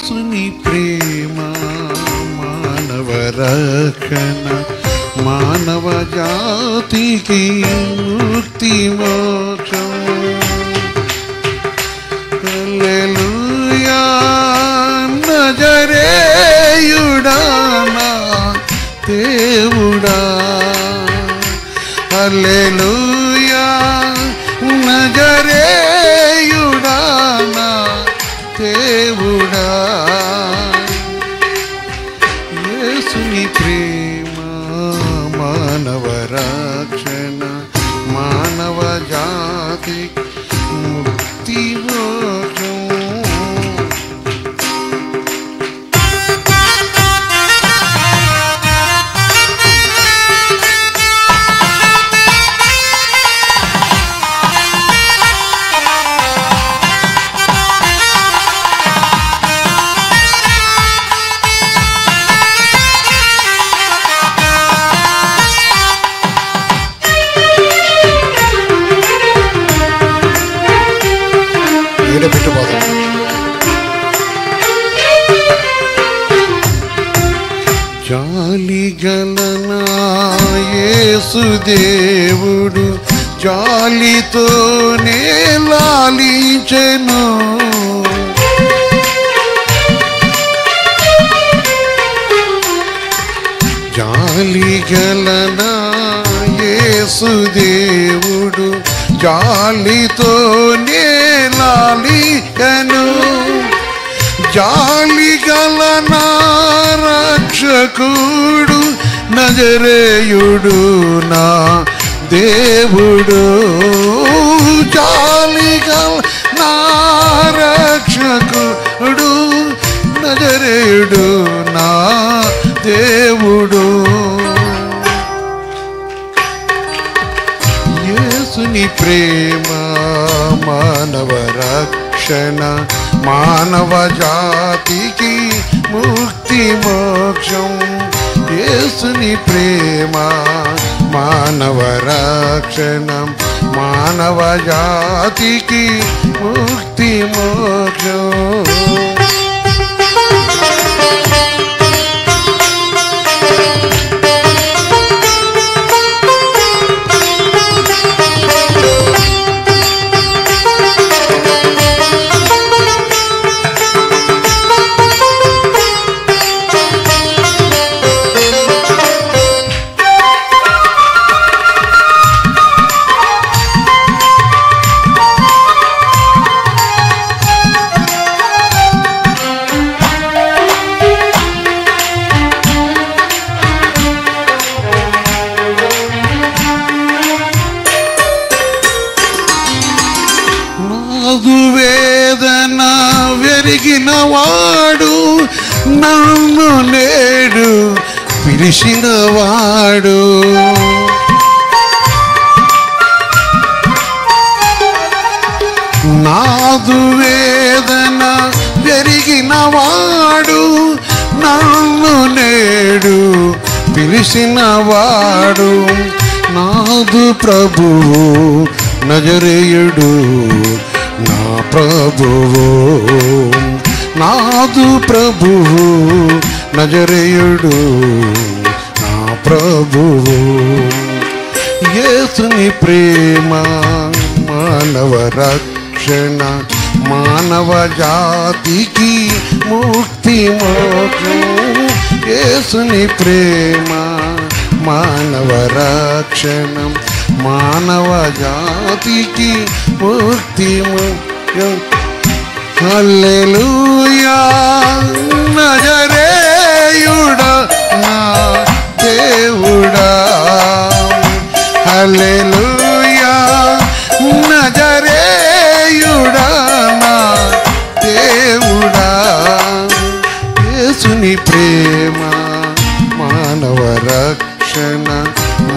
యేసుని ప్రేమ మానవ రక్షణ మానవ జాతికి ముక్తి మోక్షం. హల్లెలూయా నజరేయుడా నా దేవుడా. హల్లెలూయా నజరేయుడా నా దేవుడా. యేసుని ప్రేమ మానవ రక్షణ మానవ జాతి ముక్తి మోక్షం. జాలి గలనా యేసుదేవుడు జాలితోనే లాలించెను. జాలి గలనా యేసుదేవుడు జాలితోనే లాలించెను. జాలి గలనా రక్షకుడు నజరేయుడు నా దేవుడు. జాలి గలనా రక్షకుడు నజరేయుడు నా దేవుడు. యేసుని ప్రేమ మానవ రక్షణ మానవ జాతికి ముక్తి మోక్షం. యేసుని ప్రేమ మానవ రక్షణ మానవ జాతికి ముక్తి మోక్షం. వేదన వెరిగినవాడు నన్ను నేడు పిలిచినవాడు. నాదు వేదన వెరిగినవాడు నన్ను నేడు పిలిచినవాడు. నాదు ప్రభువు నజరేయుడు నా ప్రభువు. నాదు ప్రభువు నజరేయుడు నా ప్రభువు. యేసుని ప్రేమ మానవ రక్షణ మానవ జాతికి ముక్తి మోక్షం. యేసుని ప్రేమ మానవ రక్షణ మానవ జాతికి ముక్తి మోక్షం. హల్లెలూయా నజరేయుడా నా దేవుడా. హల్లెలూయా నజరేయుడా నా దేవుడా. యేసుని ప్రేమ మానవ రక్షణ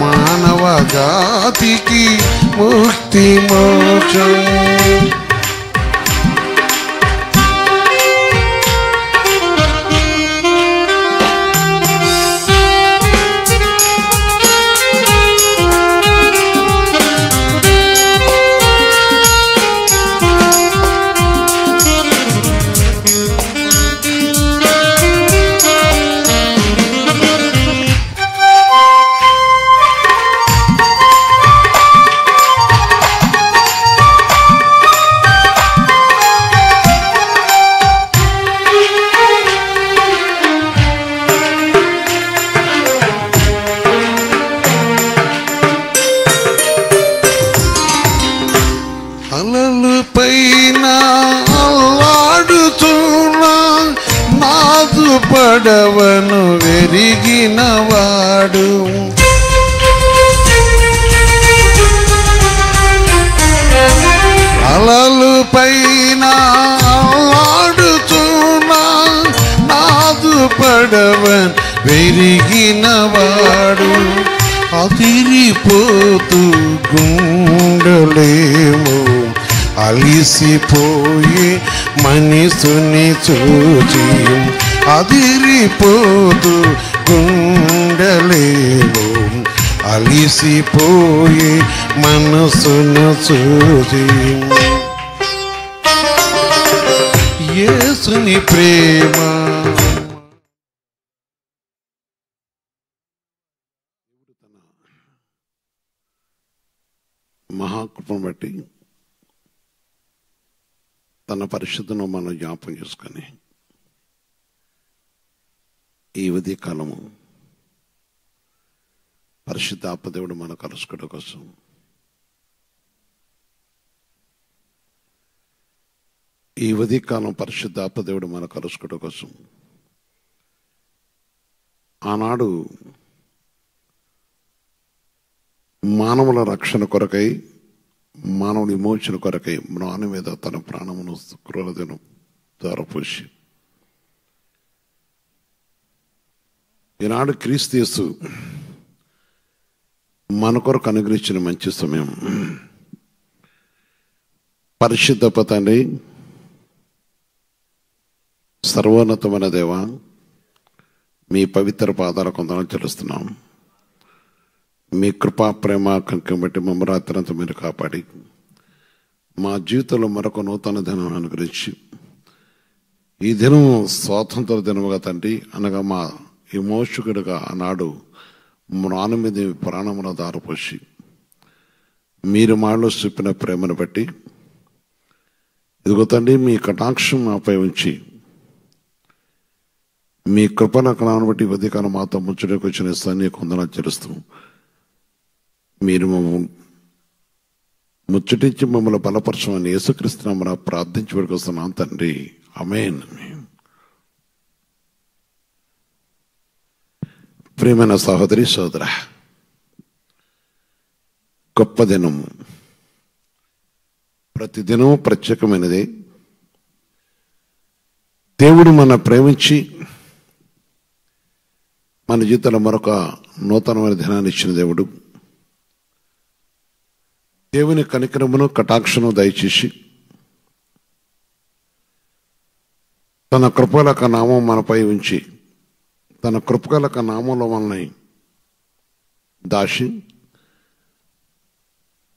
మానవ జాతికి ముక్తి మోక్షం. అలలు పైన అల్లాడుతున్నా నాదు పడవను వెరిగినవాడు. అలలు పైన అల్లాడుతున్నా నాదు పడవన్ వెరిగినవాడు. అదిరిపోతూ గుండెలేమో అలిసిపోయి మనసుని చూచి, అదిరిపోతూ గుండెలేమో అలిసిపోయి మనసును చూచి, యేసుని ప్రేమ మహాకృపను బట్టి తన పరిశుద్ధను మనం జ్ఞాపకం చేసుకొని ఈ ఉదయ కాలము పరిశుద్ధ ఆత్మదేవుడు మన కలుసుకోవడం కోసం ఈ ఉదయ కాలం పరిశుద్ధ ఆత్మదేవుడు మన కలుసుకోవడం కోసం ఆనాడు మానవుల రక్షణ కొరకై, మానవుని విమోచన కొరకై మ్రాను మీద తన ప్రాణమును క్రూరదినం ద్వారా పోసి ఈనాడు క్రీస్తు యేసు మన కొరకు అనుగ్రహించిన మంచి సమయం. పరిశుద్ధ తండ్రి, సర్వోన్నతమైన దేవ, మీ పవిత్ర పాదాల కొందరం చెల్లిస్తున్నాం. మీ కృపా ప్రేమ కనుక బట్టి మమ్మ రాత్రంతా మీరు కాపాడి మా జీవితంలో మరొక నూతన దినం అనుగ్రహించి ఈ దినం స్వాతంత్ర దినముగా తండ్రి, అనగా మా విమోచకుడిగా ఆనాడు మ్రాను మీద ప్రాణమున దారపోసి మీరు మాలో చూపిన ప్రేమను బట్టి ఇదిగో తండ్రి మీ కటాక్షం మాపై ఉంచి మీ కృపణ కణాన్ని బట్టి ఉదయకాలం మాతో ముచ్చటకు వచ్చిన స్థాన్ని కొందరు చేస్తూ మీరు ముచ్చటించి మమ్మల్ని బలపరచమని యేసుక్రీస్తునామమున ప్రార్థించి పెట్టుకొస్తున్నాం తండ్రి. ఆమేన్. ప్రియమైన సహోదరి సోదర, గొప్ప దినము, ప్రతిదినము ప్రత్యేకమైనదే. దేవుడు మన ప్రేమించి మన జీవితంలో మరొక నూతనమైన దినాన్ని ఇచ్చిన దేవుడు. దేవుని కనికరమును కటాక్షను దయచేసి తన కృపలక నామం మనపై ఉంచి తన కృపలక నామంలో మనల్ని దాచి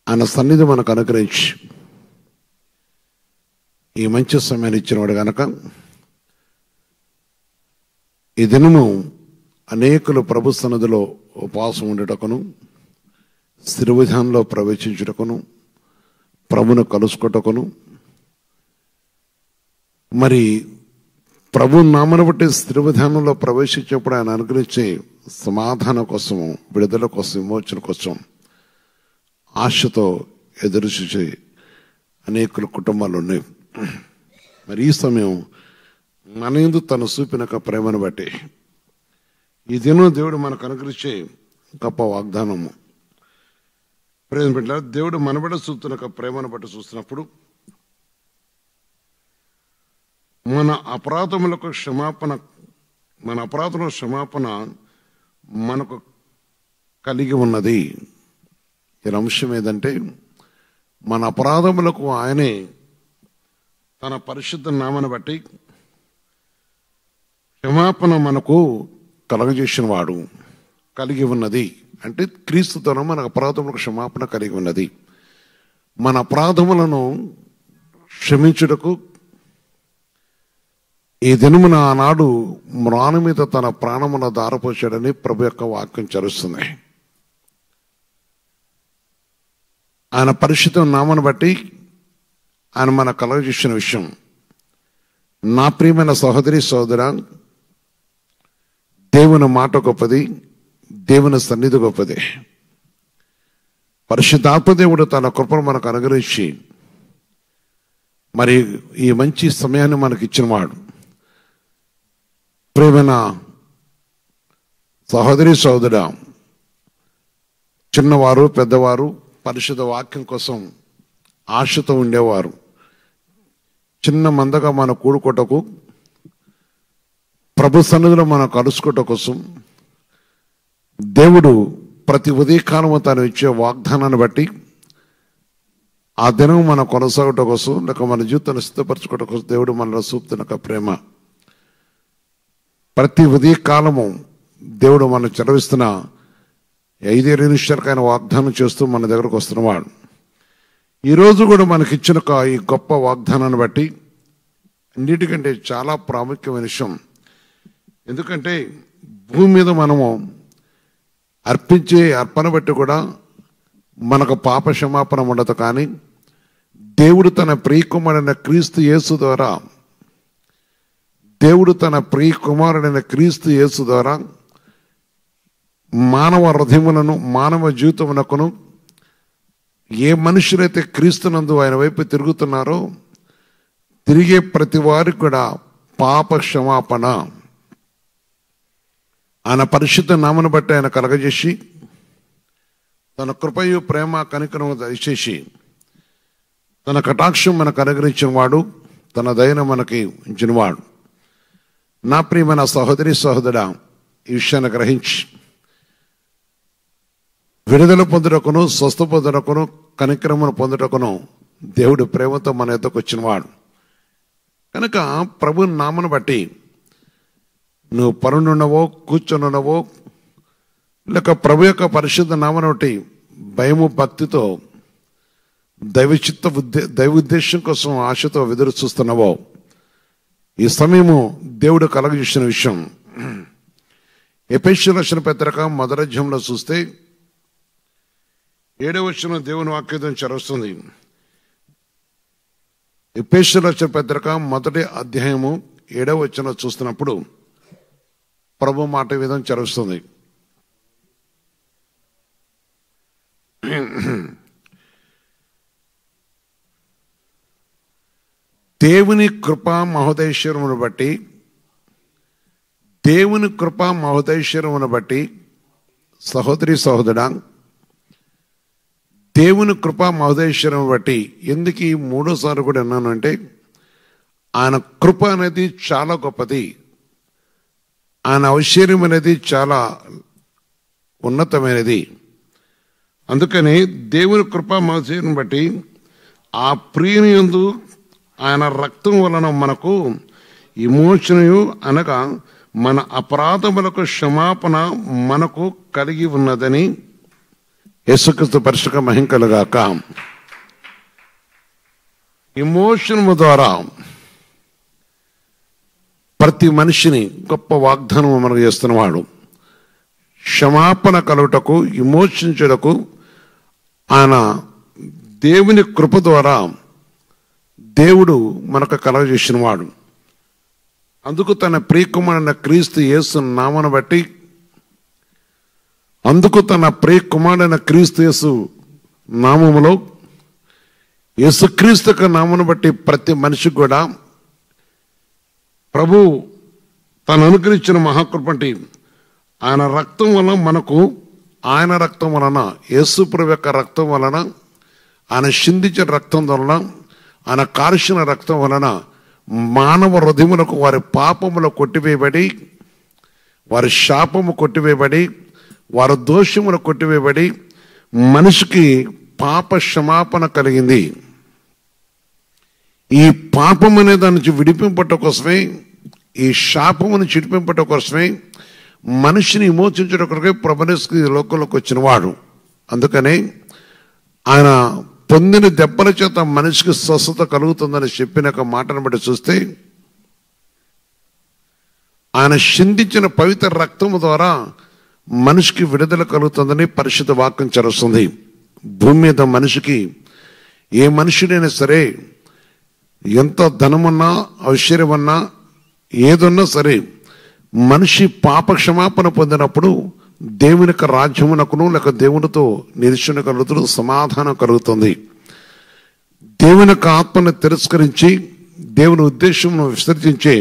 ఆయన సన్నిధి మనకు అనుగ్రహించి ఈ మంచి సమయాన్ని ఇచ్చినవాడు గనక ఈ దినము అనేకులు ప్రభు సన్నిధిలో ఉపవాసం ఉండటకును, స్థిరవిధానంలో ప్రవేశించుటకును, ప్రభును కలుసుకొటకును, మరి ప్రభు నామను బట్టి స్థిరవిధానంలో ప్రవేశించేప్పుడు ఆయన అనుగ్రహించే సమాధానం కోసం, విడుదల కోసం, విమోచన కోసం ఆశతో ఎదురు చూసే అనేకుల కుటుంబాలు ఉన్నాయి. మరి ఈ సమయం మన యందు తను చూపిన ప్రేమను బట్టి ఈ దినం దేవుడు మనకు అనుగ్రహించే గొప్ప వాగ్దానము. ప్రేమ బిడ్డ, దేవుడు మనబడ చూస్తున్న ప్రేమను బట్టి చూస్తున్నప్పుడు మన అపరాధములకు క్షమాపణ, మన అపరాధముల క్షమాపణ మనకు కలిగి ఉన్నది. ఈ అంశం ఏదంటే మన అపరాధములకు ఆయనే తన పరిశుద్ధ నామను బట్టి క్షమాపణ మనకు కలగజేసిన వాడు, కలిగి ఉన్నది. అంటే క్రీస్తుతోనూ మన అపరాధములకు క్షమాపణ కలిగి ఉన్నది. మన అపరాధములను క్షమించుటకు ఈ దినమున ఆనాడు మ్రాను మీద తన ప్రాణమున దారపోసాడని ప్రభు యొక్క వాక్యం చరుస్తుంది. ఆయన పరిశుద్ధ నామను బట్టి ఆయన మన కలగజేసిన విషయం. నా ప్రియమైన సహోదరి సోదర, దేవుని మాట గొప్పది, దేవుని సన్నిధి గొప్పది. పరిశుద్ధాత్మ దేవుడు తన కృపను మనకు అనుగ్రహించి మరి ఈ మంచి సమయాన్ని మనకి ఇచ్చినవాడు. ప్రియమైన సహోదరి సహోదర, చిన్నవారు పెద్దవారు పరిశుద్ధ వాక్యం కోసం ఆశతో ఉండేవారు. చిన్న మందగా మన కూడుకోటకు, ప్రభు సన్నిధిలో మనం కలుసుకోట కోసం దేవుడు ప్రతి ఉదయకాలము తాను ఇచ్చే వాగ్దానాన్ని బట్టి ఆ దినం మనం కొనసాగట కోసం, లేక మన జీవితాన్ని సిద్ధపరచుకోవటం కోసం దేవుడు మనలో చూపుతున్న ప్రేమ. ప్రతి ఉదయకాలము దేవుడు మనం చెలవిస్తున్న 5 నిమిషాలకు ఆయన వాగ్దానం చేస్తూ మన దగ్గరకు వస్తున్నవాడు. ఈరోజు కూడా మనకిచ్చిన ఈ గొప్ప వాగ్దానాన్ని బట్టి అన్నిటికంటే చాలా ప్రాముఖ్యమైన విషయం. ఎందుకంటే భూమి మీద మనము అర్పించే అర్పణ బట్టి కూడా మనకు పాప క్షమాపణ ఉండదు. కానీ దేవుడు తన ప్రియకుమారుడైన క్రీస్తు యేసు ద్వారా మానవ హృదయములను, మానవ జీవితమునకును, ఏ మనుషులైతే క్రీస్తునందు ఆయన వైపు తిరుగుతున్నారో తిరిగే ప్రతి వారికి కూడా పాప క్షమాపణ ఆయన పరిశుద్ధ నామను బట్టి ఆయన కలగజేసి తన కృపయు ప్రేమ కనికరము దయచేసి తన కటాక్షం మనకు అనుగ్రహించిన వాడు, తన దయను మనకి ఉంచినవాడు. నా ప్రియమైన సహోదరి సహోదరా, ఈ విషయాన్ని గ్రహించి విడుదల పొందుటకును, స్వస్థ పొందుటకును, కనికరమును పొందుటకును దేవుడు ప్రేమతో మన ఎద్దకు వచ్చినవాడు. కనుక ప్రభు నామను బట్టి నువ్వు పరునున్నవో, కూర్చొనున్నవో, లేక ప్రభు యొక్క పరిశుద్ధ నామను బట్టి భయము భక్తితో దైవ ఉద్దేశం కోసం ఆశతో ఎదురు చూస్తున్నావో, ఈ సమయము దేవుడు కలగజేసిన విషయం. ఎఫెసీయులకు రాసిన పత్రిక 1వ అధ్యాయంలో చూస్తే 7వ వచనం దేవుని వాక్యం చదువుతుంది. ఎఫెసీయులకు రాసిన పత్రిక 1వ అధ్యాయము 7వ వచనం చూస్తున్నప్పుడు ప్రభు మాట విధం చదువుతుంది. దేవుని కృపా మహోదైశ్వర్యమును బట్టి సహోదరి సహోదరా, దేవుని కృపా మహోదైశ్వర్యం బట్టి ఎందుకు ఈ 3సార్లు కూడా అన్నాను అంటే, ఆయన కృప అనేది చాలా గొప్పది, ఆయన ఐశ్వర్యం అనేది చాలా ఉన్నతమైనది. అందుకని దేవుని కృపా మహోదైశ్వర్యం బట్టి ఆ ప్రియుని యందు ఆయన రక్తం వలన మనకు విమోచనయు అనగా మన అపరాధములకు క్షమాపణ మనకు కలిగి ఉన్నదని యేసుక్రీస్తు పరిశుద్ధ మహిమ కలుగాక. విమోచనము ద్వారా ప్రతి మనిషిని గొప్ప వాగ్దానం మనకు చేస్తున్నవాడు. క్షమాపణ కలుగుటకు, విమోచించుటకు ఆయన దేవుని కృప ద్వారా దేవుడు మనకు కలగజేసిన వాడు. అందుకు తన ప్రియకుమారుడైన క్రీస్తు యేసు నామను బట్టి, నామములో యేసుక్రీస్తు యొక్క నామను బట్టి ప్రతి మనిషి కూడా ప్రభు తను అనుగ్రహించిన మహాకృపంటి ఆయన రక్తం వలన మనకు, ఆయన రక్తం వలన, యేసు ప్రభు యొక్క రక్తం వలన, ఆయన చిందించిన రక్తం వలన, ఆయన కార్చిన రక్తం వలన మానవ హృదయములకు వారి పాపములు కొట్టివేయబడి, వారి శాపము కొట్టివేయబడి, వారి దోషములు కొట్టివేయబడి మనిషికి పాప క్షమాపణ కలిగింది. ఈ పాపం అనే దాని నుంచి విడిపింపట కోసమే, ఈ శాపము నుంచి విడిపింపట కోసమే మనిషిని విమోచించడం కొరకే ప్రభువుని లోకంలోకి వచ్చిన వాడు. అందుకనే ఆయన పొందిన దెబ్బల చేత మనిషికి స్వస్థత కలుగుతుందని చెప్పిన మాటను బట్టి చూస్తే, ఆయన చిందించిన పవిత్ర రక్తము ద్వారా మనిషికి విడుదల కలుగుతుందని పరిశుద్ధ వాక్యం చదువుతుంది. భూమి మీద మనిషికి, ఏ మనుషుడైనా సరే, ఎంత ధనమున్నా, ఐశ్వర్యమన్నా, ఏదున్నా సరే, మనిషి పాప క్షమాపణ పొందినప్పుడు దేవుని యొక్క రాజ్యమునకును లేక దేవునితో నిరీక్షణ కలుగుతూ సమాధానం కలుగుతుంది. దేవుని యొక్క ఆత్మను తిరస్కరించి దేవుని ఉద్దేశంను విసర్జించే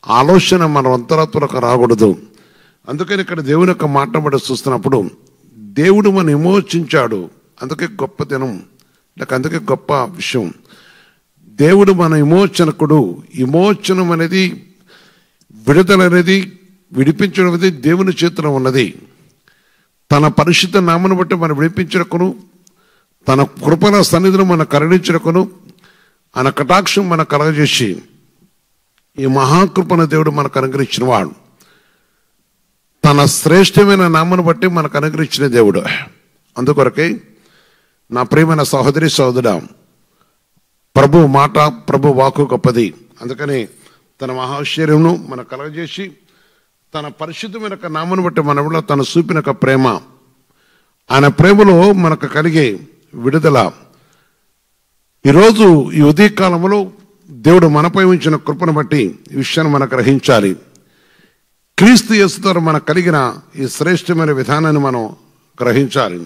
ఆలోచన మన అంతరాత్మలకు రాకూడదు. అందుకని ఇక్కడ దేవుని యొక్క మాట్లాడ చూస్తున్నప్పుడు దేవుడు మనం విమోచించాడు. అందుకే గొప్ప దినం, లేక అందుకే గొప్ప విషయం. దేవుడు మన విమోచనకుడు. విమోచనం అనేది, విడుదల అనేది, విడిపించడం అనేది దేవుని చేతిలో ఉన్నది. తన పరిశుద్ధ నామను బట్టి మనం విడిపించడకును, తన కృపల సన్నిధిలో మనం కరుణించడకును, ఆయన కటాక్షం మనకు కలగజేసి ఈ మహాకృపను దేవుడు మనకు అనుగ్రహించిన వాడు. తన శ్రేష్టమైన నామను బట్టి మనకు అనుగ్రహించిన దేవుడు. అందుకొరకే నా ప్రియమైన సహోదరి సహోదరా, ప్రభు మాట, ప్రభు వాక్కు గొప్పది. అందుకని తన మహాశ్చర్యమును మనకు కలగజేసి తన పరిశుద్ధమైన నామను బట్టి మనలో తను చూపిన ప్రేమ, ఆయన ప్రేమలో మనకు కలిగే విడుదల. ఈరోజు ఈ ఉదయకాలంలో దేవుడు మనపై ఉంచిన కృపను బట్టి ఈ విషయాన్ని మనం గ్రహించాలి. క్రీస్తు యేసు ద్వారా మనకు కలిగిన ఈ శ్రేష్టమైన విధానాన్ని మనం గ్రహించాలి.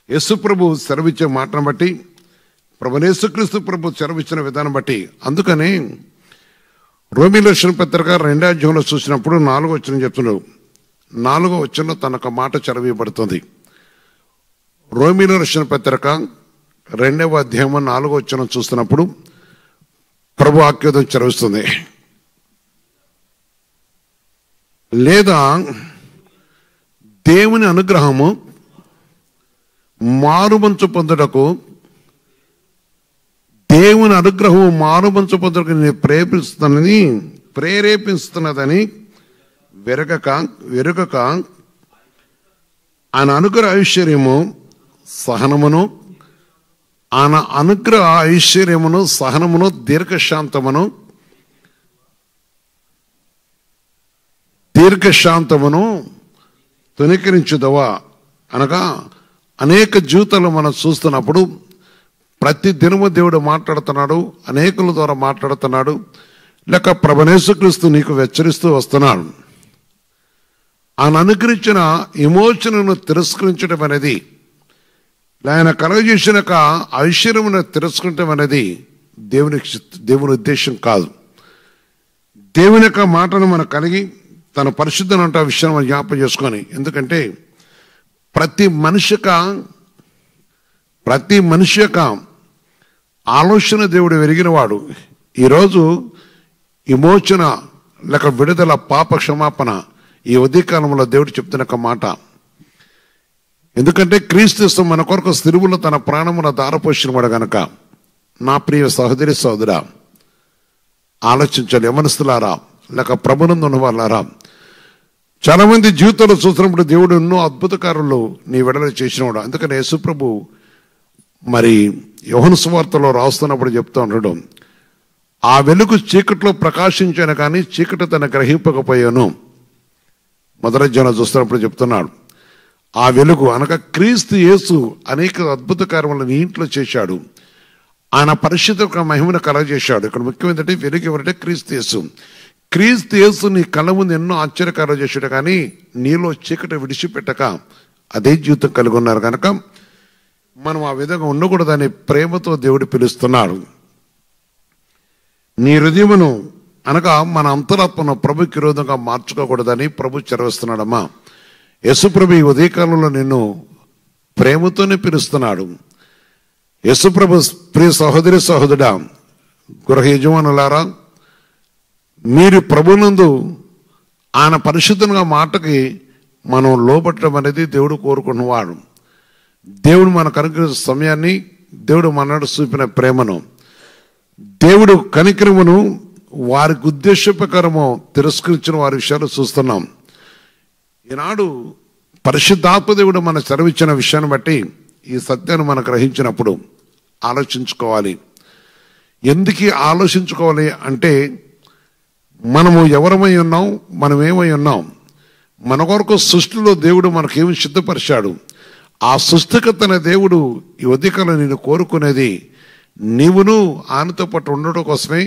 యేసు ప్రభు సెలవిచ్చే మాటను బట్టి, ప్రభు యేసుక్రీస్తు ప్రభు సెలవిచ్చిన విధానం బట్టి. అందుకని రోమీయులకు రాసిన పత్రిక 2వ అధ్యాయంలో చూసినప్పుడు 4వ వచనం చెప్తున్నాడు. 4వ వచనంలో తనొక మాట చదివబడుతుంది. రోమీయులకు రాసిన పత్రిక 2వ అధ్యాయం 4వ వచనం చూస్తున్నప్పుడు ప్రభు వాక్యం చదివిస్తుంది. లేదా దేవుని అనుగ్రహము మారుమంచు పొందుటకు, దేవుని అనుగ్రహము మారుమంచు పొందుటకు నేను ప్రేరేపిస్తున్నదని వెరగక ఆయన అనుగ్రహ ఐశ్వర్యము సహనమును, ఆయన అనుగ్రహ ఐశ్వర్యమును సహనమును దీర్ఘశాంతమును తునీకరించుదవా. అనగా అనేక జీవితాలు మనం చూస్తున్నప్పుడు ప్రతి దినము దేవుడు మాట్లాడుతున్నాడు, అనేకుల ద్వారా మాట్లాడుతున్నాడు, లేక ప్రభు యేసుక్రీస్తు నీకు హెచ్చరిస్తూ వస్తున్నాడు. ఆయన అనుగ్రహించిన విమోచనను తిరస్కరించడం అనేది, ఆయన కలగజేసిన ఐశ్వర్యమును తిరస్కరించడం అనేది దేవుని ఉద్దేశం కాదు. దేవుని యొక్క మాటను మనం కలిగి తన పరిశుద్ధం అంటే ఆ విషయాన్ని మనం జ్ఞాపకం చేసుకొని, ఎందుకంటే ప్రతి మనిషి యొక్క ఆలోచన దేవుడు ఎరిగినవాడు. ఈరోజు విమోచన లేక విడుదల, పాప క్షమాపణ ఈ ఉదయకాలంలో దేవుడు చెప్తున్న మాట. ఎందుకంటే క్రీస్తు మన కొరకు సిలువలో తన ప్రాణమున దారపోసినవాడు గనక. నా ప్రియ సహోదరి సహోదరా, ఆలోచించాలి. యవనస్తులారా, లేక ప్రభునందు ఉన్న వాళ్ళారా, చాలా మంది జీవితంలో చూసినప్పుడు దేవుడు ఎన్నో అద్భుత కార్యాలు నీ విడుదల చేసినవాడు. అందుకని యేసు ప్రభు మరి యోహాను సువార్తలో రాస్తున్నప్పుడు చెప్తూ ఉన్నాడు, ఆ వెలుగు చీకట్లో ప్రకాశించాను కానీ చీకటి తన గ్రహింపకపోయాను. మొదటి అధ్యాయంలో చూస్తున్నప్పుడు చెప్తున్నాడు, ఆ వెలుగు అనగా క్రీస్తు యేసు అనేక అద్భుత కార్యములను నీ ఇంట్లో చేశాడు. ఆయన పరిశుద్ధ మహిమను కలగజేశాడు. ఇక్కడ ముఖ్యం ఏంటంటే వెలుగు ఎవరంటే క్రీస్తు యేసు. క్రీస్తు యేసు నీ కళ్ళ ముందు ఎన్నో ఆశ్చర్యకార్యాలు చేశాడు, కానీ నీలో చీకటి విడిచిపెట్టక అదే జీవితం కలిగి ఉన్నారు కనుక మనం ఆ విధంగా ఉండకూడదని ప్రేమతో దేవుడు పిలుస్తున్నాడు. నీ హృదయమును అనగా మన అంతరాత్మను ప్రభుకి విరోధంగా మార్చుకోకూడదని ప్రభు చదివిస్తున్నాడమ్మా. యేసు ప్రభు ఈ ఉదయకాలంలో నిన్ను ప్రేమతోనే పిలుస్తున్నాడు. యేసు ప్రభు ప్రియ సహోదరి సహోదరుడా, గృహ యజమానులారా, మీరు ప్రభునందు ఆయన పరిశుద్ధంగా మాటకి మనం లోబట్టడం అనేది దేవుడు కోరుకున్నవాడు. దేవుడు మనకు అనుగ్రహించిన సమయాన్ని, దేవుడు మనడు చూపిన ప్రేమను, దేవుడు కనికరమును వారికి ఉద్దేశ ప్రకారము తిరస్కరించిన వారి విషయాలు చూస్తున్నాం. ఈనాడు పరిశుద్ధాత్మ దేవుడు మన చదివించిన విషయాన్ని బట్టి ఈ సత్యాన్ని మనం గ్రహించినప్పుడు ఆలోచించుకోవాలి. ఎందుకు ఆలోచించుకోవాలి అంటే, మనము ఎవరమై ఉన్నాం, మనం ఏమై ఉన్నాం, మన కొరకు సృష్టిలో దేవుడు మనకేమి సిద్ధపరిచాడు. ఆ సృష్టికర్తన దేవుడు ఈ ఉదయకాలం నేను కోరుకునేది నీవును ఆయనతో పాటు ఉండడం కోసమే,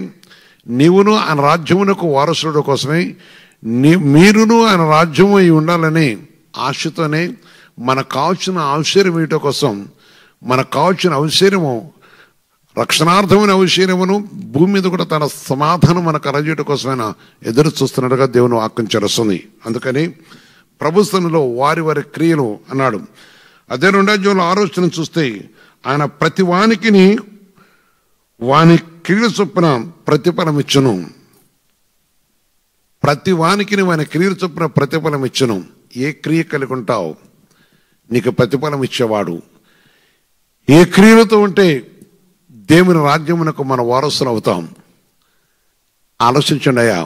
నీవును ఆయన రాజ్యమునకు వారసుడు కోసమే, మీరును ఆయన రాజ్యము అయి ఉండాలని ఆశతోనే మనకు కావాల్సిన ఐశ్వర్యం ఇవ్వటం కోసం, మనకు కావాల్సిన ఐశ్వర్యము రక్షణార్థమైన ఐశ్వర్యమును భూమి మీద కూడా తన సమాధానం మనకు కలగజేయడం కోసమైన ఎదురు చూస్తున్నట్టుగా దేవుని వాక్యం చేరుస్తుంది. అందుకని ప్రభుత్వంలో వారి వారి క్రియలు అన్నాడు. అదే 2వ అధ్యాయంలో ఆలోచన చూస్తే ఆయన ప్రతి వానికి వాని క్రియల చొప్పున ప్రతిఫలం ఇచ్చును. ప్రతి వానికి వాని క్రియల చొప్పున ప్రతిఫలం ఇచ్చును. ఏ క్రియ కలిగి ఉంటావు నీకు ప్రతిఫలం ఇచ్చేవాడు. ఏ క్రియలతో ఉంటే దేవుని రాజ్యమునకు మన వారసులు అవుతాం. ఆలోచించండి అయ్యా.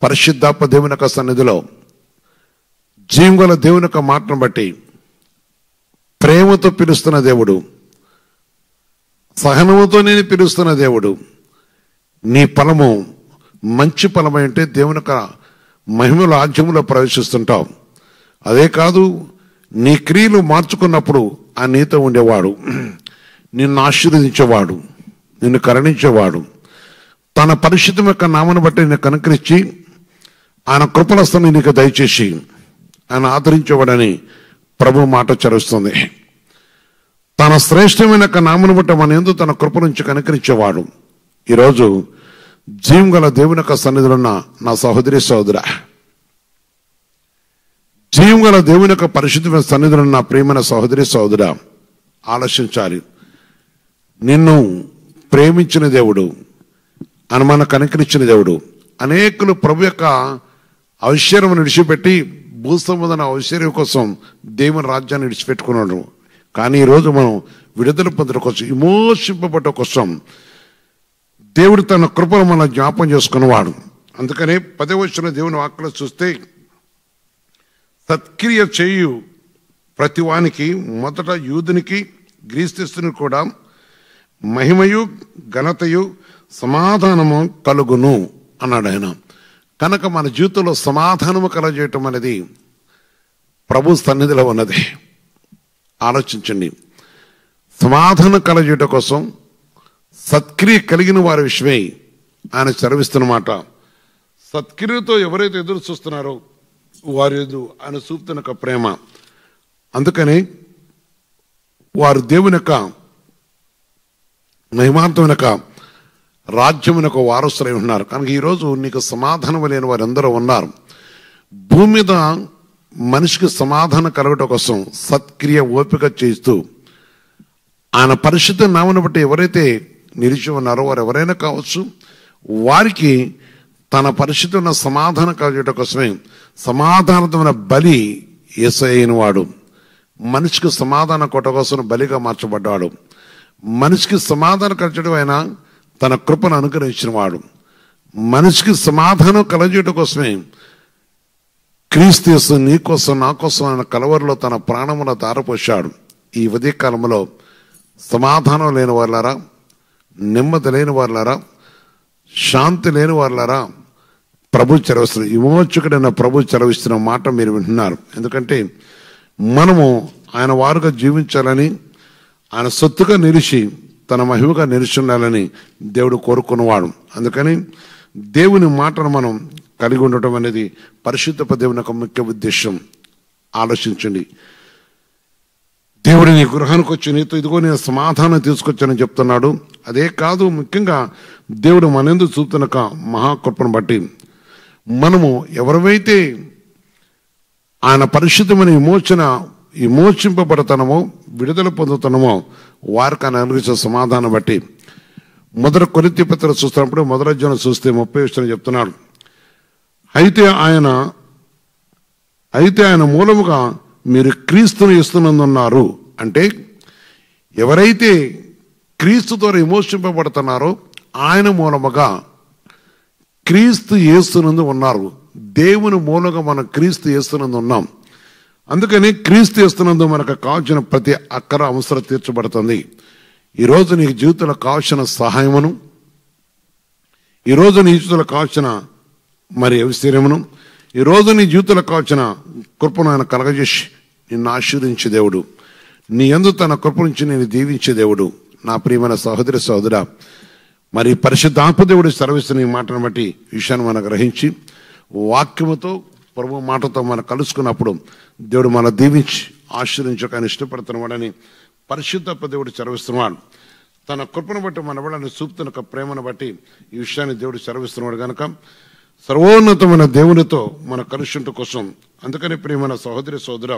పరిశుద్ధాత్మ దేవుని యొక్క సన్నిధిలో జీవగల దేవుని యొక్క మాటను బట్టి ప్రేమతో పిలుస్తున్న దేవుడు, సహనముతో నేను పిలుస్తున్న దేవుడు, నీ ఫలము మంచి ఫలమై ఉంటే దేవుని యొక్క మహిమల రాజ్యములో ప్రవేశిస్తుంటావు. అదే కాదు, నీ క్రియలు మార్చుకున్నప్పుడు ఆ నీతో ఉండేవాడు, నిన్ను ఆశీర్వదించేవాడు, నిన్ను కరుణించేవాడు, తన పరిశుద్ధం యొక్క నామను బట్టి నిన్ను కనుకరించి ఆయన కృపలస్తని నీకు దయచేసి ఆయన ఆదరించేవాడని ప్రభు మాట చరుస్తుంది. తన శ్రేష్టమైన యొక్క నామను బట్టి మన యందు తన కృప నుంచి కనుకరించేవాడు. ఈరోజు జీవం గల దేవుని యొక్క సన్నిధిలో ఉన్న నా సహోదరి సహోదరా, జీవం గల దేవుని యొక్క పరిశుద్ధమైన సన్నిధిలో ఉన్న నా ప్రియమైన సహోదరి సహోదరా, ఆలోచించాలి. నిన్ను ప్రేమించిన దేవుడు, ఆయన మన కనికరించిన దేవుడు. అనేకులు ప్రభు యొక్క ఐశ్వర్యం విడిచిపెట్టి భూసంబంధన ఐశ్వర్యం కోసం దేవుని రాజ్యాన్ని విడిచిపెట్టుకున్నాడు. కానీ ఈరోజు మనం విడుదల పొందడం కోసం, విమోచింపబడ్డ కోసం దేవుడు తన కృపను మన జ్ఞాపం చేసుకున్నవాడు. అందుకనే 10వ వచనం దేవుని వాక్యలో చూస్తే, సత్క్రియ చేయు ప్రతి వానికి మొదట యూదునికి గ్రీస్తుని కూడా మహిమయు ఘనతయు సమాధానము కలుగును అన్నాడు ఆయన. కనుక మన జీవితంలో సమాధానము కలగజేయటం అనేది ప్రభు సన్నిధిలో ఉన్నది. ఆలోచించండి. సమాధానం కలగజేయటం కోసం సత్క్రియ కలిగిన వారి విషయమై ఆయన చదివిస్తున్నమాట. సత్క్రియతో ఎవరైతే ఎదురు చూస్తున్నారో వారి ఆయన చూపుతున్న ప్రేమ. అందుకని వారు దేవుని యొక్క మహిమాంతమైన రాజ్యమునకు వారసులై ఉన్నారు. కనుక ఈరోజు నీకు సమాధానం లేని వారు ఎందరో ఉన్నారు. భూమి మీద మనిషికి సమాధానం కలగటం కోసం సత్క్రియ ఓపిక చేస్తూ ఆయన పరిశుద్ధ నామను బట్టి ఎవరైతే నిలిచి ఉన్నారో వారు ఎవరైనా కావచ్చు, వారికి తన పరిశుద్ధమైన సమాధానం కలగటం కోసమే సమాధానమైన బలి యేసయ్య వాడు. మనిషికి సమాధానం కొట్ట కోసం బలిగా మార్చబడ్డాడు. మనిషికి సమాధానం కలగడం ఆయన తన కృపను అనుగ్రహించిన వాడు. మనిషికి సమాధానం కలగజేయడం కోసమే క్రీస్తు యేసు నీ కోసం నా కోసం ఆయన కలవరిలో తన ప్రాణమును ధారపోశాడు. ఈ ఉదయ కాలంలో సమాధానం లేని వాళ్ళారా, నెమ్మది లేని వాళ్ళారా, శాంతి లేని వాళ్ళారా, ప్రభు చరవిస్తున్న విమోచకుడైన ప్రభు చరవిస్తున్న మాట మీరు వింటున్నారు. ఎందుకంటే మనము ఆయన వారుగా జీవించాలని, ఆయన సొత్తుగా నిలిచి తన మహిమగా నిలిచి ఉండాలని దేవుడు కోరుకున్నవాడు. అందుకని దేవుని మాటను మనం కలిగి ఉండటం అనేది పరిశుద్ధ దేవుని యొక్క ముఖ్య ఉద్దేశం. ఆలోచించండి. దేవుడు నీ గృహానికి వచ్చి నీతో ఇదిగో నేను సమాధానం తీసుకొచ్చానని చెప్తున్నాడు. అదే కాదు, ముఖ్యంగా దేవుడు మనందు చూపుతున్న మహాకృపను బట్టి మనము ఎవరైతే ఆయన పరిశుద్ధమైన విమోచింపబడతానమో, విడుదల పొందుతానమో వారికి ఆయన అనుగ్రహించిన సమాధానం బట్టి మొదటి కొరింథీ పత్రిక చూస్తున్నప్పుడు 1వ అధ్యాయం చూస్తే 30వ వచనం చెప్తున్నాడు, అయితే ఆయన మూలముగా మీరు క్రీస్తును ఇస్తున్నందున్నారు. అంటే ఎవరైతే క్రీస్తు ద్వారా విమోచింపబడుతున్నారో ఆయన మూలముగా క్రీస్తు యేసునందు ఉన్నారు. దేవుని మూలంగా మనం క్రీస్తు యేసునందు ఉన్నాం. అందుకని క్రీస్తు యేసునందు మనకు కావాల్సిన ప్రతి అక్కర అవసరం తీర్చబడుతుంది. ఈరోజు నీకు జీవితంలో కావాల్సిన సహాయమును, ఈరోజు నీ జీవితంలో కావాల్సిన ఐశ్వర్యమును, ఈరోజు నీ జీవితంలో కావాల్సిన కృపను ఆయన కలగజేసి నిన్ను ఆశీర్వదించే దేవుడు, నీ యందు తన కృప నుంచి నేను దీవించే దేవుడు. నా ప్రియమైన సహోదరి సహోదరా, పరిశుద్ధాత్మ దేవుడు సర్విస్తున్న ఈ మాటను బట్టి విషయాన్ని మనం గ్రహించి వాక్యముతో ప్రభు మాటతో మనం కలుసుకున్నప్పుడు దేవుడు మన దీవించి ఆశీర్వించక ఆయన ఇష్టపడుతున్నవాడని పరిశుద్ధాత్మ దేవుడు చదివిస్తున్నాడు. తన కృపను బట్టి మన వాళ్ళని చూపుతున్న ప్రేమను బట్టి ఈ విషయాన్ని దేవుడు సెలవిస్తున్నాడు కనుక సర్వోన్నతమైన దేవునితో మన కలుషుంట కోసం. అందుకని ప్రియమైన సహోదరి సోదర,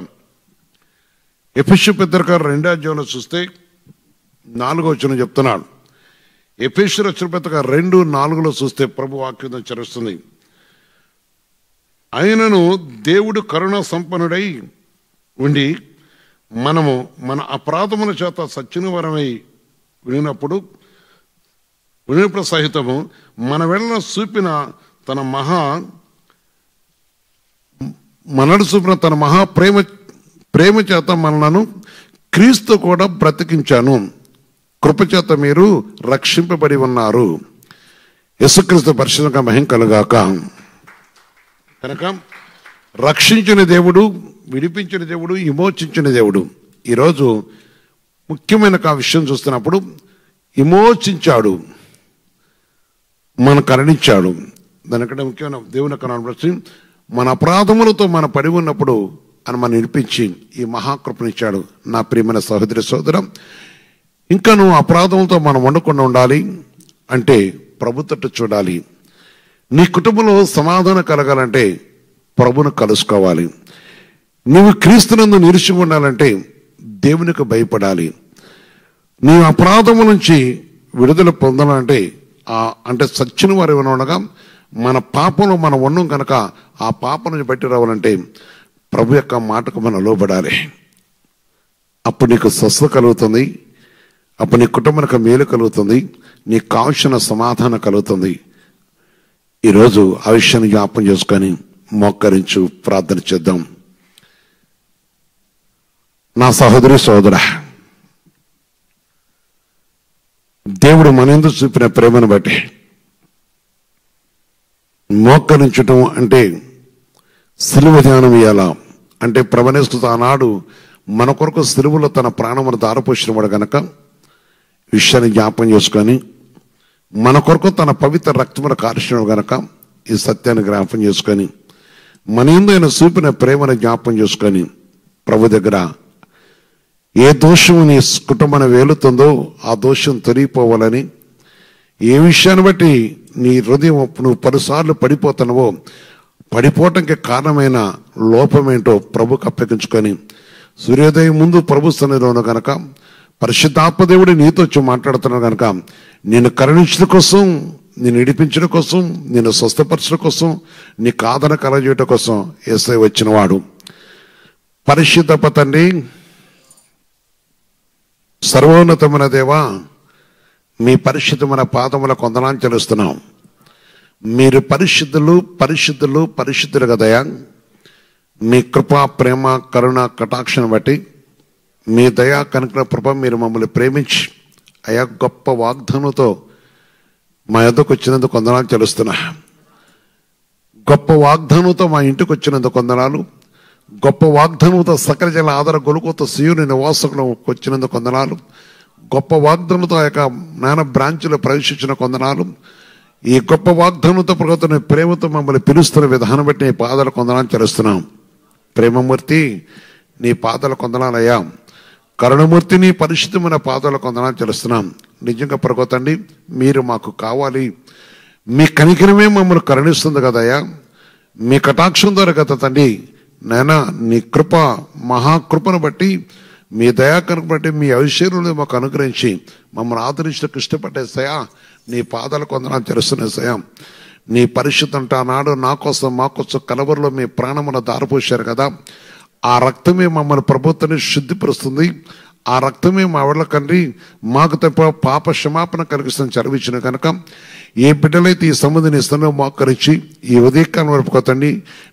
ఎఫెసు పత్రిక 2వ అధ్యాయంలో చూస్తే 4వ వచనం చెప్తున్నాడు. ఎఫెసు రాసిన పత్రిక 2:4 చూస్తే ప్రభు వాక్యం చరుస్తుంది. ఆయనను దేవుడు కరుణ సంపన్నుడై ఉండి మనము మన అపరాధముల చేత సచ్చిన వరమై వినినప్పుడు సహితము మన వెళ్ళ చూపిన తన మహా ప్రేమ చేత మనలను క్రీస్తు కూడా బ్రతికించాను. కృపచేత మీరు రక్షింపబడి ఉన్నారు. యేసుక్రీస్తు పరిశుద్ధంగా మహిమ కలుగాక. కనుక రక్షించిన దేవుడు, విడిపించిన దేవుడు, విమోచించిన దేవుడు. ఈరోజు ముఖ్యమైన విషయం చూస్తున్నప్పుడు విమోచించాడు, మన కరుణించాడు. దానికంటే ముఖ్యమైన దేవుని కనుబట్టి మన అపరాధములతో మన పడి ఉన్నప్పుడు అని మనం విడిపించి ఈ మహాకృపనిచ్చాడు. నా ప్రియమైన సహోదరి సోదర, ఇంకా నువ్వు అపరాధములతో మనం ఉండకుండా ఉండాలి అంటే ప్రభు తట్టు చూడాలి. నీ కుటుంబంలో సమాధానం కలగాలంటే ప్రభును కలుసుకోవాలి. నువ్వు క్రీస్తునందు నిలిచి ఉండాలంటే దేవునికి భయపడాలి. నీ అపరాధము నుంచి విడుదల పొందాలంటే అంటే సచ్చిన వారు ఉండగా మన పాపంలో మనం ఉన్నాం కనుక ఆ పాపం నుంచి బయట రావాలంటే ప్రభు యొక్క మాటకు మనం లోబడాలి. అప్పుడు నీకు స్వస్థత కలుగుతుంది, అప్పుడు నీ కుటుంబానికి మేలు కలుగుతుంది, నీకు కావలసిన సమాధానం కలుగుతుంది. ఈరోజు ఆ విషయాన్ని జ్ఞాపకం చేసుకొని మోకరించు ప్రార్థన చేద్దాం. నా సహోదరి సోదర, దేవుడు మనందు చూపిన ప్రేమను బట్టి మోకరించటం అంటే సిలువ ధ్యానం ఇయ్యాల అంటే ప్రభునేస్తు ఆనాడు మన కొరకు సిలువలో తన ప్రాణమును దారపోసిన వాడు గనక విషయాన్ని జ్ఞాపకం చేసుకొని మన కొరకు తన పవిత్ర రక్తమును కార్చినాడు గనక ఈ సత్యాన్ని జ్ఞాపకం చేసుకొని మన యందు ఆయన చూపిన ప్రేమను జ్ఞాపకం చేసుకొని ప్రభు దగ్గర ఏ దోషము నీ కుటుంబాన్ని వేలుతుందో ఆ దోషం తొలగిపోవాలని, ఏ విషయాన్ని బట్టి నీ హృదయం నువ్వు పలుసార్లు పడిపోతున్నావో పడిపోవటానికి కారణమైన లోపమేంటో ప్రభుకు అప్పగించుకొని సూర్యోదయం ముందు ప్రభు సన్నిధిలో కనుక పరిశుద్ధాత్మ దేవుడు నీతో వచ్చి మాట్లాడుతున్నాడు కనుక నిన్ను కరుణించడం కోసం, నిన్ను విడిపించడం కోసం, నిన్ను స్వస్థపరచడం కోసం, నీకు ఆదరణ కలగజేయటం కోసం యేసయ్య వచ్చినవాడు. పరిశుద్ధ తండ్రి, సర్వోన్నతమైన దేవా, మీ పరిశుద్ధమైన పాదముల కొందనాలు చెల్లిస్తున్నాం. మీరు పరిశుద్ధులు పరిశుద్ధులు పరిశుద్ధులు కదయా. మీ కృప, ప్రేమ, కరుణ, కటాక్షను బట్టి మీ దయా కనుక కృప మీరు మమ్మల్ని ప్రేమించి అయా గొప్ప వాగ్దానంతో మా యొద్దకు వచ్చినందుకు కొందనాలు చెల్లిస్తున్నా. గొప్ప వాగ్దానంతో మా ఇంటికి వచ్చినందుకు కొందనాలు. గొప్ప వాగ్దానంతో సకల జల ఆధార గొలుకుతో సీయుని నివాసకులు వచ్చినందుకు కొందనాలు. గొప్ప వాగ్దానంతో ఆ యొక్క జ్ఞాన బ్రాంచ్లో ప్రవేశించిన కొందనాలు. ఈ గొప్ప వాగ్దానంతో ప్రభుత్వ ప్రేమతో మమ్మల్ని పిలుస్తున్న విధానం బట్టి నీ పాదాల కొందనాలు చెల్లిస్తున్నాం. ప్రేమమూర్తి, నీ పాదాల కొందనాలయ్యా. కరుణమూర్తి, నీ పరిశుద్ధమైన పాదాల కొందనాలు చెల్లిస్తున్నాం. నిజంగా ప్రభుత్వండి, మీరు మాకు కావాలి. మీ కనికరమే మమ్మల్ని కరుణిస్తుంది కదయ్యా. మీ కటాక్షం ద్వారా కదా తండ్రి నాయన, నీ కృప మహాకృపను బట్టి, మీ దయాకరణ బట్టి, మీ ఐశ్వర్యంలో మాకు అనుగ్రహించి మమ్మల్ని ఆదరించడానికి ఇష్టపడేసయా. నీ పాదాలు కొందనాలు తెలుస్తున్నాయా. నీ పరిశుద్ధ అంటే ఆనాడు నా కోసం మా కోసం కలవరిలో మీ ప్రాణమును దారపోశారు కదా. ఆ రక్తమే మమ్మల్ని ప్రభుత్వాన్ని శుద్ధిపరుస్తుంది. ఆ రక్తమే మా వాళ్ళ కండ్రి మాకు తప్ప పాప క్షమాపణ కలిగిస్తున్న చదివించిన కనుక ఏ బిడ్డలైతే ఈ సముద్రం ఇస్తానో మోకరించి ఈ ఉదయకాలం వరకు తండ్రి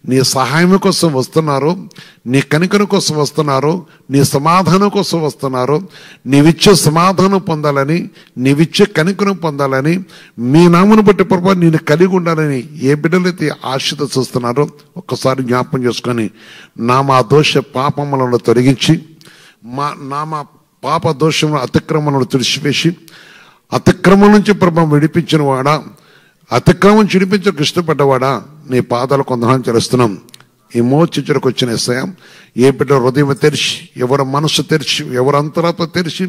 నీ సహాయం కోసం వస్తున్నారో, నీ కనికరం కోసం వస్తున్నారో, నీ సమాధానం కోసం వస్తున్నారో, నీవిచ్చే సమాధానం పొందాలని, నీవిచ్చే కనికరం పొందాలని, మీ నామను బట్టి ప్రభు నేను కలిగి ఉండాలని ఏ బిడ్డలైతే ఆశతో చూస్తున్నారో ఒక్కసారి జ్ఞాపకం చేసుకొని మా దోష పాపములను తొలగించి మా పాప దోషములను అతిక్రమణను తుడిచివేసి అతిక్రమం నుంచి ప్రభావం విడిపించిన వాడా, అతిక్రమం చిడిపించక ఇష్టపడ్డవాడా, నీ పాదాలు కొందనాలు చెల్లిస్తున్నాం. విమోచించడానికి వచ్చిన యేసయ్య, ఏ బిడ్డ హృదయం తెరిచి, ఎవరి మనసు తెరిచి, ఎవరి అంతరాత్మ తెరిచి,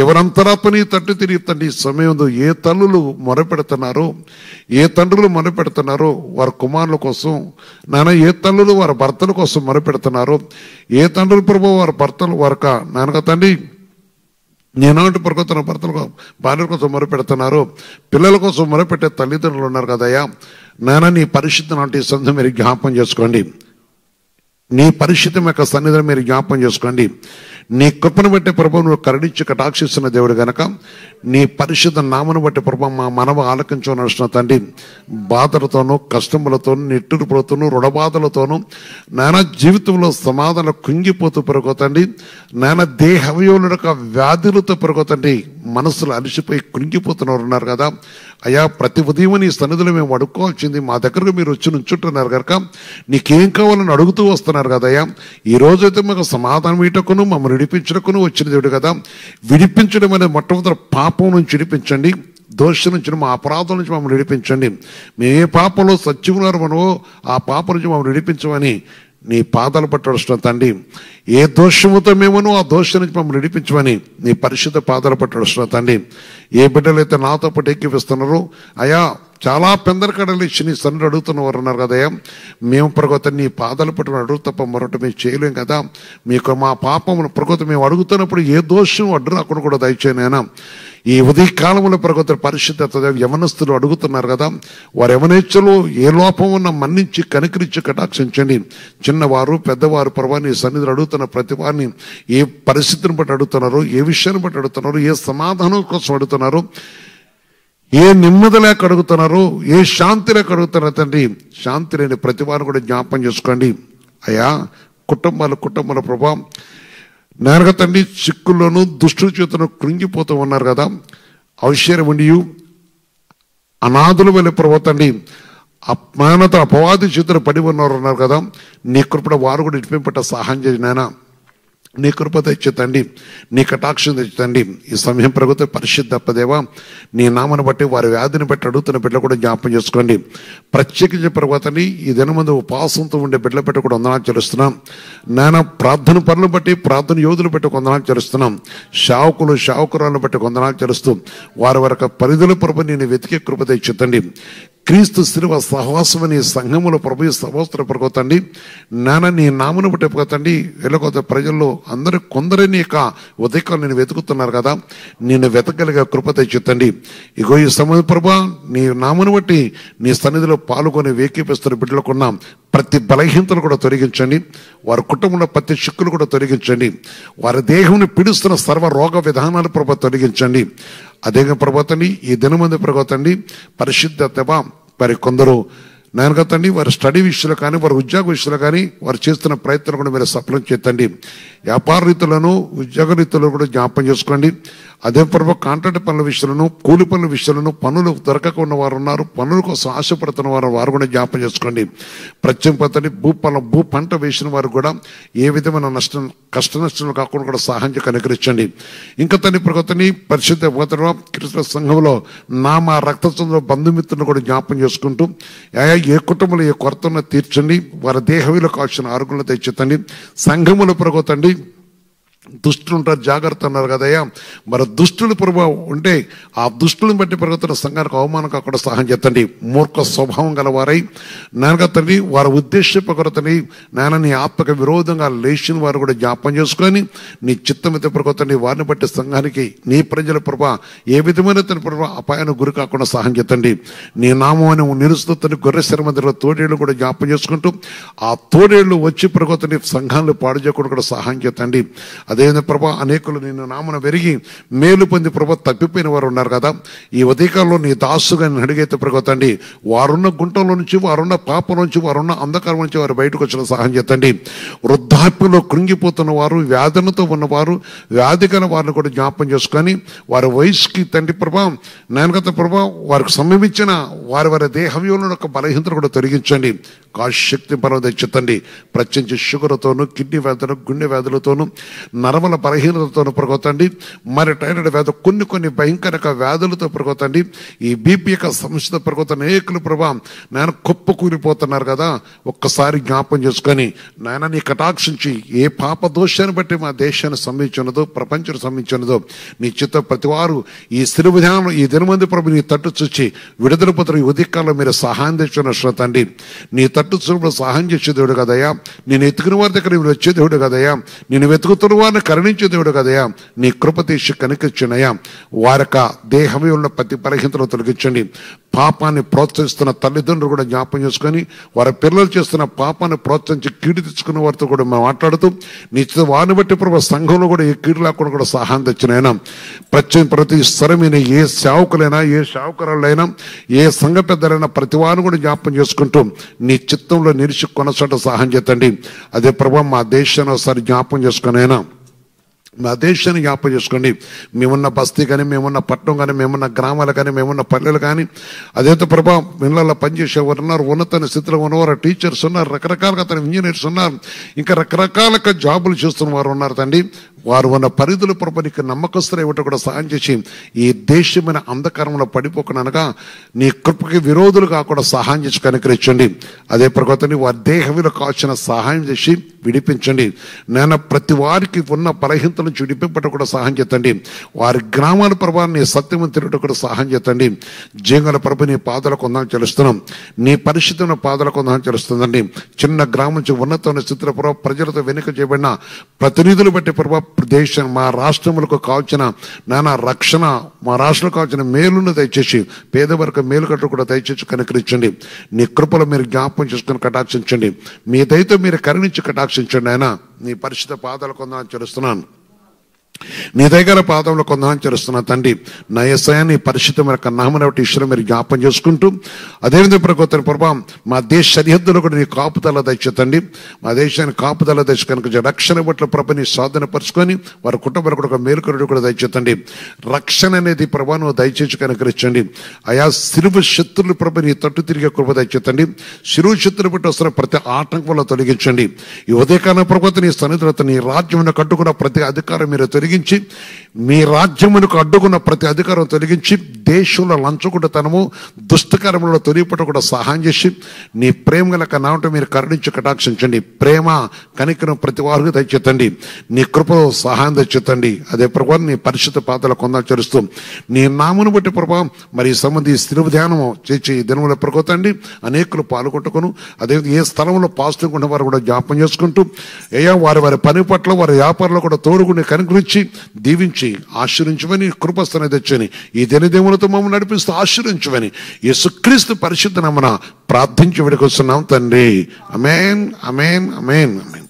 ఎవరి అంతరాత్మని తట్టు తిరిగి తండ్రి ఈ సమయంలో ఏ తల్లులు మొరపెడుతున్నారో, ఏ తండ్రులు మొరపెడుతున్నారో వారి కుమారుల కోసం నాన్న, ఏ తల్లులు వారి భర్తల కోసం మొరపెడుతున్నారో, ఏ తండ్రులు ప్రభు వారి భర్తలు వారక నాన్నగా తండ్రి నేనాటి ప్రకృతున్న భర్తల భార్యల కోసం మొరపెడుతున్నారు, పిల్లల కోసం మొరపెట్టే తల్లిదండ్రులు ఉన్నారు కదయ్యా నాన్న. నీ పరిశుద్ధ నాటి సంధం మీరు జ్ఞాపం చేసుకోండి, నీ పరిశుద్ధం యొక్క సన్నిధిని మీరు జ్ఞాపం చేసుకోండి. నీ కృపను బట్టి ప్రభు నువ్వు కరుణించి కటాక్షిస్తున్న దేవుడు గనక నీ పరిశుద్ధ నామను బట్టి ప్రభు మా మనవ ఆలకించు నడుస్తున్న తండ్రి, బాధలతోనూ కష్టములతోనూ నిట్టూర్పులతోనూ రుణబాధలతోనూ నానా జీవితంలో సమాధానం కుంగిపోతూ పెరుగుతండి నానా దేహవయవుల యొక్క వ్యాధులతో పెరుగుతండి, మనసులు అలసిపోయి కుంగిపోతున్నారు ఉన్నారు కదా అయ్యా. ప్రతి ఉదయం నీ సన్నిధిలో మేము అడుక్కోవాల్సింది మా దగ్గరకు మీరు వచ్చి నుంచుంటున్నారు కనుక నీకేం కావాలని అడుగుతూ వస్తున్నారు కదయ్యా. ఈ రోజైతే మాకు సమాధానం ఇటకును మమ్మల్ని విడిపించడకును వచ్చిన దేవుడు కదా. విడిపించడం అనేది మొట్టమొదటి పాపం నుంచి విడిపించండి, దోషం నుంచి మా అపరాధం నుంచి మమ్మల్ని విడిపించండి. మేము ఏ పాపంలో సత్యమున్నారు మనవో ఆ పాపం నుంచి మమ్మల్ని విడిపించమని నీ పాదాలు పట్టి అడుస్తున్నాం తండ్రి. ఏ దోషముతో మేమును ఆ దోషం నుంచి మమ్మల్ని విడిపించమని నీ పరిశుద్ధ పాదాలు పట్టి అడుస్తున్నాం తండ్రి. ఏ బిడ్డలైతే నాతో పాటు ఎక్కిపిస్తున్నారో అయ్యా, చాలా పెందరకడలు ఇచ్చి నీ సన్నిధి అడుగుతున్న వారు ఉన్నారు కదయ్యా. మేము ప్రగతి నీ పాదాలు పట్టుకుని అడుగు తప్ప మరొకటి మేము చేయలేం కదా. మీకు మా పాపమును ప్రగతి మేము అడుగుతున్నప్పుడు ఏ దోషం అడ్డు రాకుండా కూడా దయచేయనైనా. ఈ ఉదయ కాలంలో ప్రగతి పరిశుద్ధత యవనస్తులు అడుగుతున్నారు కదా, వారు యవనేచ్ఛలో ఏ లోపం ఉన్న మన్నించి కనికరించి కటాక్షించండి. చిన్నవారు పెద్దవారు ప్రభా నీ సన్నిధిలో అడుగుతున్న ప్రతి వారిని ఏ పరిస్థితిని బట్టి అడుగుతున్నారో, ఏ విషయాన్ని బట్టి అడుగుతున్నారో, ఏ సమాధానం కోసం అడుగుతున్నారో, ఏ నెమ్మది లేక అడుగుతున్నారు, ఏ శాంతి లేక అడుగుతున్నారు తండ్రి. శాంతి లేని ప్రతి వారు కూడా జ్ఞాపం చేసుకోండి అయ్యా. కుటుంబాల ప్రభావం నేరుగా తండ్రి చిక్కుల్లోనూ దుష్టుల చేతను కృంగిపోతూ ఉన్నారు కదా. ఐశ్వర్యం ఉండి అనాథుల వెళ్ళే ప్రభావ తండ్రి అజ్ఞానత అపవాది చేతులు పడి ఉన్నారు కదా. నీ కృపడ వారు కూడా ఇటుపట్ట సహాయం చేసి నాయన. నీ కృప తెచ్చుతండి, నీ కటాక్షం తెచ్చుతండి. ఈ సమయం ప్రభుత్వ పరిశుద్ధప్పదేవా నీ నామను బట్టి వారి వ్యాధిని బట్టి అడుగుతున్న బిడ్డలు కూడా జ్ఞాపం చేసుకోండి. ప్రత్యేకించి ప్రభుత్వని ఈ దినమందు ఉపాసంతో ఉండే బిడ్డల పెట్టి కూడా వందనాలు చెల్లిస్తున్నాం నాయన. ప్రార్థన పనులు బట్టి ప్రార్థన యోధులు పెట్టి వందనాలు చెల్లిస్తున్నాం. శావకురాలను బట్టి వందనాలు చెల్లిస్తూ వారి వరకు పరిధుల ప్రభు నేను వెతికే కృప తెచ్చుతండి. క్రీస్తు శిలువ సహవాసమని సంఘములో ప్రభు సహోస్త్ర పడుకోతండి నాన్న. నీ నామను బట్టి పడుకోతండి. వెళ్ళకొత ప్రజల్లో అందరూ కొందరిని యొక్క ఉదయకాలు నేను వెతుకుతున్నారు కదా, నేను వెతకలిగా కృప తెచ్చుతండి. ఇగో ఈ సమయ ప్రభా నీ నామను బట్టి నీ సన్నిధిలో పాల్గొని వేకిపిస్తున్న బిడ్డలకున్న ప్రతి బలహీనతలు కూడా తొలగించండి. వారి కుటుంబంలో ప్రతి చిక్కులు కూడా తొలగించండి. వారి దేహంని పిడుస్తున్న సర్వ రోగ విధానాలు ప్రభు తొలగించండి. అదేగా ప్రభుత్వండి ఈ దినమంది ప్రభుత్వండి పరిశుద్ధత మరి కొందరు నేను తండ్రి వారి స్టడీ విషయంలో కానీ వారి ఉద్యోగ విషయంలో కానీ వారు చేస్తున్న ప్రయత్నాలు కూడా మీరు సఫలం చేయండి. వ్యాపార రీతులను ఉద్యోగ రీతులను కూడా జ్ఞాపం చేసుకోండి. అదే ప్రభు కాంట్రాక్ట్ పనుల విషయంలో కూలి పనుల విషయంలో పనులు దొరకక ఉన్న వారు ఉన్నారు, పనుల కోసం ఆశపడుతున్న వారు కూడా జ్ఞాపం చేసుకోండి. ప్రత్యేకతని భూ పంట వేసిన వారు కూడా ఏ విధమైన కష్ట నష్టం కాకుండా కూడా సహాయం కనుకరించండి. ఇంకా తన ప్రగతిని పరిశుద్ధ క్రీస్తు సంఘంలో మా రక్త బంధుమిత్రులను కూడా జ్ఞాపం చేసుకుంటూ ఏ కుటుంబంలో ఏ కొరతను తీర్చండి. వారి దేహంలో కావాల్సిన ఆరోగ్యంలో తెచ్చుతండి. సంఘముల ప్రగతండి దుష్టులు ఉంటారు జాగ్రత్త అన్నారు కదయ్యా. మరి దుష్టుల ప్రభావం ఉంటే ఆ దుష్టులను బట్టి పెరుగుతున్న సంఘానికి అవమానం కాకుండా సహాయం చేతండి. మూర్ఖ స్వభావం గలవారై నాన్నగా తండ్రి వారి ఉద్దేశపరతని నాన్న నీ ఆత్మక విరోధంగా లేచిన వారు కూడా జ్ఞాపం చేసుకొని నీ చిత్తమిత ప్రగతండి వారిని బట్టి సంఘానికి నీ ప్రజల ప్రభా ఏ విధమైన తన ప్రభావ అపాయానికి గురి కాకుండా సహాయం చేతండి. నీ నామాన్ని నిరుస్తుని గొర్రె శర్మలో తోడేళ్లు కూడా జ్ఞాపం చేసుకుంటూ ఆ తోడేళ్లు వచ్చి ప్రగతిని సంఘాలను పాడు చేయకుండా కూడా సహాయం చేతండి. అదే ప్రభా అనేకులు నిన్ను నామను వెరిగి మేలు పొంది ప్రభా తప్పిపోయిన వారు ఉన్నారు కదా. ఈ ఉదయకాలంలో నీ దాసుగా నేను అడిగైతే ప్రగతండి వారున్న గుంటలో నుంచి వారున్న పాపం నుంచి వారున్న అంధకారం నుంచి వారు బయటకు వచ్చిన సహాయం చేతండి. వృద్ధాప్యంలో కృంగిపోతున్న వారు వ్యాధులతో ఉన్నవారు వ్యాధి గల వారిని కూడా జ్ఞాపం చేసుకొని వారి వయసుకి తండ్రి ప్రభా నాయనగత ప్రభా వారికి సంభవించిన వారి దేహవ్యంలో ఒక బలహీనతను కూడా తొలగించండి. శక్తి బలం తెచ్చుతండి. ప్రత్యేకించి షుగర్తోనూ, కిడ్నీ వ్యాధులు, గుండె వ్యాధులతోనూ, నరముల బలహీనతతోనూ పడుకోతండి. మరి టైరాయిడ్ వ్యాధి, కొన్ని భయంకర వ్యాధులతో పడుకోతండి. ఈ బీపీ యొక్క సమస్యతో పడుకోతున్న అనేకులు ప్రభా నాయన కుప్ప కూలిపోతున్నారు కదా, ఒక్కసారి జ్ఞాపం చేసుకొని నాయన నీ కటాక్షించి ఏ పాప దోషాన్ని బట్టి మా దేశాన్ని సంబంధించినదో, ప్రపంచాన్ని సంబంధించినదో నీ చిత్త ప్రతి వారు ఈ సిలువ ధ్యానం ఈ దినమంది ప్రభు నీ తట్టు చూచి విడుదల పొందుతున్న ఈ ఉదయకాలంలో మీరు సహాయం తెచ్చిన తండ్రి. నీ తట్టు చూపుడు సహాయం చేసే దేవుడు కదయ్యా. నేను ఎత్తుకున్న వారి దగ్గర మీరు వచ్చే దేవుడు కదయ్యా. నేను వెతుకుతున్న వారిని కరుణించే దేవుడు కదయ్యా. నీ కృప తీసి కనిపించినయ్యా. వారక దేహమే ఉన్న ప్రతి బలహీనతను తొలగించండి. పాపాన్ని ప్రోత్సహిస్తున్న తల్లిదండ్రులు కూడా జ్ఞాపం చేసుకొని వారి పిల్లలు చేస్తున్న పాపాన్ని ప్రోత్సహించి కీడు తెచ్చుకున్న వారితో కూడా మేము మాట్లాడుతూ నీ వారిని బట్టి ప్రభు సంఘంలో కూడా ఏ కీడు లేకుండా కూడా సహాయం తెచ్చినైనా ప్రతి స్థిరమైన ఏ సేవకులైనా, ఏ సేవకురాలైనా, ఏ సంఘ పెద్దలైనా ప్రతి వారిని కూడా జ్ఞాపం చేసుకుంటూ నీ చిత్తంలో నిలిచి కొనసాగ సహాయం చేతండి. అదే ప్రభు మా దేశాన్ని ఒకసారి జ్ఞాపం చేసుకునైనా మా దేశాన్ని జ్ఞాపం చేసుకోండి. మేమున్న బస్తీ కానీ, మేమున్న పట్టణం కానీ, మేమున్న గ్రామాలు కానీ, మేమున్న పల్లెలు కానీ, అదేతో ప్రభా ఇళ్లలో పనిచేసేవారు ఉన్నారు, ఉన్నత స్థితిలో ఉన్నవారు, టీచర్స్ ఉన్నారు, రకరకాలుగా ఇంజనీర్స్ ఉన్నారు, ఇంకా రకరకాలుగా జాబులు చేస్తున్న వారు ఉన్నారు తండ్రి. వారు ఉన్న పరిధుల ప్రభు నీకు నమ్మకస్తులు ఇవ్వటం కూడా సహాయం చేసి ఈ దేశమైన అంధకారంలో పడిపోకనగా నీ కృపకి విరోధులు కాకుండా సహాయం చేసి కనుకరించండి. అదే ప్రకారం వారి దేహంలో కావాల్సిన సహాయం చేసి విడిపించండి. నేను ప్రతి వారికి ఉన్న బలహీనతల నుంచి విడిపింపటం కూడా సహాయం చేతండి. వారి గ్రామాల ప్రభావాన్ని సత్యం తిరగటం కూడా సహాయం చేతండి. జీవన ప్రభు నీ పాదాలకు ఉందని తెలుస్తున్నాం. నీ పరిశుద్ధమైన పాదాలకు ఉందని తెలుస్తుందండి. చిన్న గ్రామం నుంచి ఉన్నతమైన స్థితిలో ప్రభావ ప్రజలతో వెనుక చేయబడిన ప్రతినిధులు బట్టి ప్రభావ దేశం మా రాష్ట్రములకు కావాల్సిన నానా రక్షణ, మా రాష్ట్రంలో కావాల్సిన మేలును దయచేసి పేదవర్గ మేలు కట్టు కూడా దయచేసి కనుకరించండి. నీ కృపలో మీరు జ్ఞాపకం చేసుకుని కటాక్షించండి. మీ దయతో మీరు కరుణించి కటాక్షించండి. ఆయన నీ పరిశుద్ధ పాదాలకు ఉందని తెలుస్తున్నాను. నీ దగ్గర పాదంలో కొందని చేస్తున్నా తండ్రి. నా యేసయ్యా పరిశుద్ధమైన నామమున బట్టి ఈశ్వరుని మీరు జ్ఞాపం చేసుకుంటూ అదేవిధంగా ప్రకోతన ప్రభా మా దేశ సరిహద్దులో కూడా నీ కాపుదల దయచేతండి. మా దేశాన్ని కాపుదల దయచు కనుక రక్షణ బట్ల ప్రభని సాధన పరుచుకొని వారి కుటుంబాలు కూడా ఒక మేలుకరుడు కూడా దయచేతండి. రక్షణ అనేది ప్రభా నువ్వు దయచేసి కనుకరించండి. ఆయా సిరువు శత్రులు ప్రభ నీ తట్టు తిరిగే కృప దయచేతండి. సిరువు శత్రులు బట్టి వస్తున్న ప్రతి ఆటంకం వల్ల తొలగించండి. ఈ ఉదయకాల ప్రభుత్వ నీ సన్నిధిలో నీ రాజ్యం కట్టుకున్న ప్రతి అధికారం మీరు తొలగించి మీ రాజ్యమునకు అడ్డుకున్న ప్రతి అధికారం తొలగించి దేశంలో లంచగొండితనము దుష్టకర్మలో తొలిపట కూడా సహాయం చేసి నీ ప్రేమ గల నామమున మీరు కరుణించి కటాక్షించండి. ప్రేమ కనికరం ప్రతి వారికి దయచేతండి. నీ కృపలో సహాయం దయచేతండి. అదే ప్రభావం నీ పరిశుద్ధ పాదాల కొందాలు చేరుస్తూ నీ నామను బట్టి ప్రభావం మరి సంబంధి స్థిర ధ్యానము చేసి దినముల ప్రకోతండి అనేకులు పాల్గొట్టుకును. అదే ఏ స్థలంలో పాజిటివ్ ఉన్న వారు కూడా జ్ఞాపం చేసుకుంటూ అయ్యా వారి వారి పని పట్ల వారి వ్యాపారంలో కూడా తోడుగుని కనుకరించి దీవించి ఆశీర్వించమని కృపస్థానం తెచ్చని ఈ దినదేవులతో మమ్మల్ని నడిపిస్తూ ఆశీర్వించమని యేసుక్రీస్తు పరిశుద్ధ నామమున ప్రార్థించి వేడుకొస్తున్నాం తండ్రి. ఆమేన్, ఆమేన్, ఆమేన్, ఆమేన్.